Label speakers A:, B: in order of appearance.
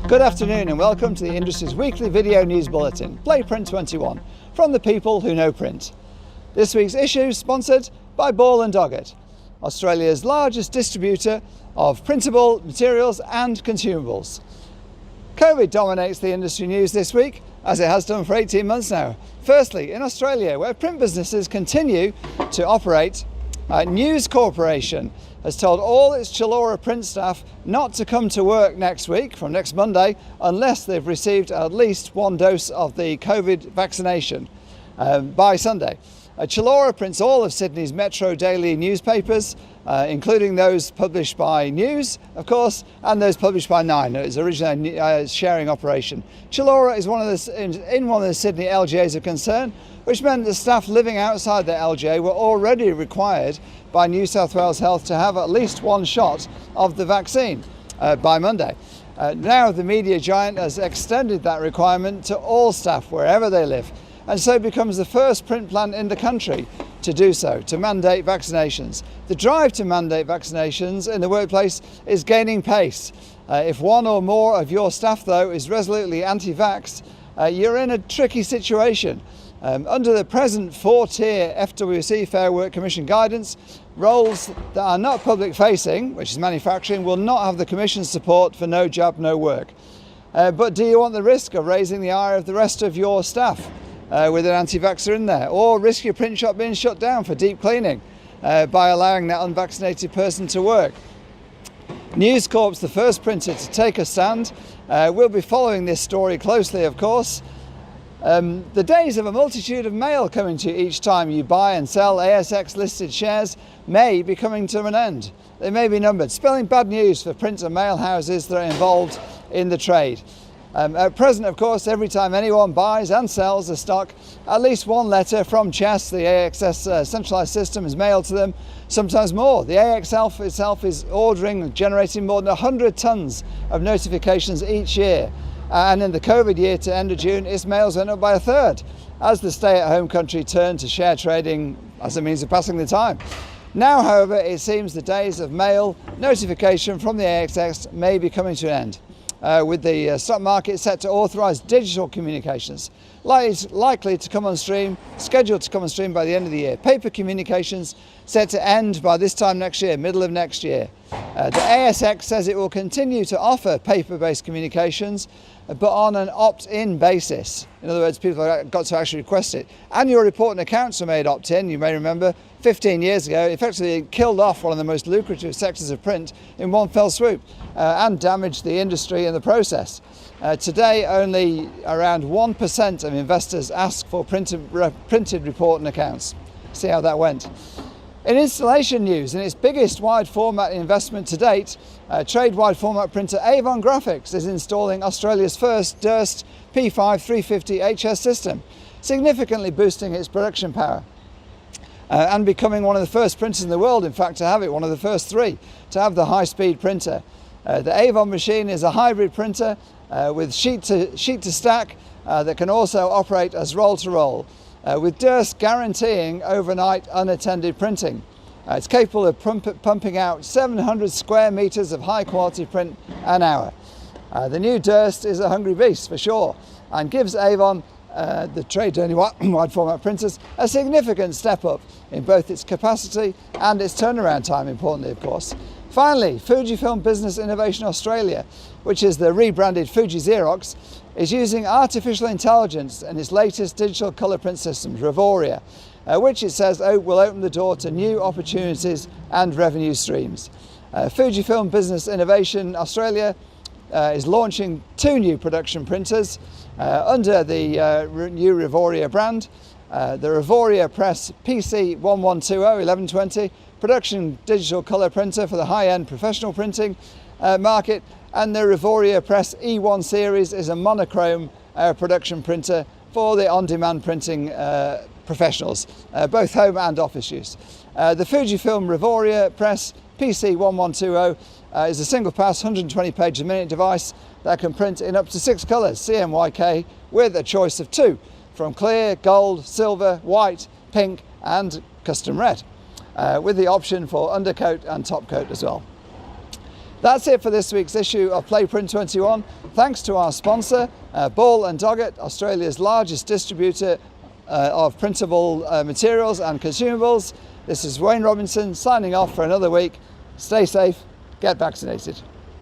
A: Good afternoon and welcome to the industry's weekly video news bulletin, PlayPrint21, from the people who know print. This week's issue is sponsored by Ball & Doggett, Australia's largest distributor of printable materials and consumables. COVID dominates the industry news this week, as it has done for 18 months now. Firstly, in Australia, where print businesses continue to operate, News Corporation has told all its Chilora print staff not to come to work next week, from next Monday, unless they've received at least one dose of the COVID vaccination by Sunday. Chilora prints all of Sydney's Metro daily newspapers, including those published by News, of course, and those published by Nine. It was originally a sharing operation. Chilora is one of the Sydney LGAs of concern, which meant that staff living outside the LGA were already required by New South Wales Health to have at least one shot of the vaccine by Monday. Now the media giant has extended that requirement to all staff wherever they live, and so becomes the first print plant in the country to do so, to mandate vaccinations. The drive to mandate vaccinations in the workplace is gaining pace. If one or more of your staff, though, is resolutely anti-vax, you're in a tricky situation. Under the present 4-tier FWC Fair Work Commission guidance, roles that are not public-facing, which is manufacturing, will not have the Commission's support for no job, no work. But do you want the risk of raising the ire of the rest of your staff with an anti-vaxxer in there, or risk your print shop being shut down for deep cleaning by allowing that unvaccinated person to work? News Corp's the first printer to take a stand. We'll be following this story closely, of course. The days of a multitude of mail coming to you each time you buy and sell ASX listed shares may be coming to an end. They may be numbered, spelling bad news for print and mail houses that are involved in the trade. At present, of course, every time anyone buys and sells a stock, at least one letter from CHESS, the AXS centralised system, is mailed to them, sometimes more. The AX itself is ordering and generating more than 100 tonnes of notifications each year. And in the COVID year to end of June, its mails went up by a third, as the stay-at-home country turned to share trading as a means of passing the time. Now, however, it seems the days of mail notification from the ASX may be coming to an end, with the stock market set to authorise digital communications, likely to come on stream, scheduled to come on stream by the end of the year. Paper communications set to end by this time next year, middle of next year. The ASX says it will continue to offer paper-based communications, but on an opt-in basis. In other words, people have got to actually request it. Annual report and accounts were made opt-in, you may remember, 15 years ago. Effectively killed off one of the most lucrative sectors of print in one fell swoop and damaged the industry in the process. Today, only around 1% of investors ask for printed report and accounts. See how that went. In installation news, in its biggest wide format investment to date, trade wide format printer Avon Graphics is installing Australia's first Durst P5 350 HS system, significantly boosting its production power and becoming one of the first printers in the world, in fact, to have it, one of the first 3 to have the high-speed printer. The Avon machine is a hybrid printer with sheet to stack that can also operate as roll to roll, with Durst guaranteeing overnight unattended printing. It's capable of pumping out 700 square metres of high quality print an hour. The new Durst is a hungry beast for sure, and gives Avon, the trade-only wide format printers, a significant step up in both its capacity and its turnaround time, importantly of course. Finally, Fujifilm Business Innovation Australia, which is the rebranded Fuji Xerox, is using artificial intelligence in its latest digital colour print systems, Revoria, which it says will open the door to new opportunities and revenue streams. Fujifilm Business Innovation Australia is launching 2 new production printers under the new Revoria brand. The Revoria Press PC1120 1120 production digital colour printer for the high-end professional printing market, and the Revoria Press E1 series is a monochrome production printer for the on-demand printing professionals, both home and office use. The Fujifilm Revoria Press PC1120 is a single-pass 120 page a minute device that can print in up to 6 colours, CMYK, with a choice of 2, from clear, gold, silver, white, pink and custom red, with the option for undercoat and top coat as well. That's it for this week's issue of PlayPrint21. Thanks to our sponsor, Ball & Doggett, Australia's largest distributor of printable materials and consumables. This is Wayne Robinson signing off for another week. Stay safe, get vaccinated.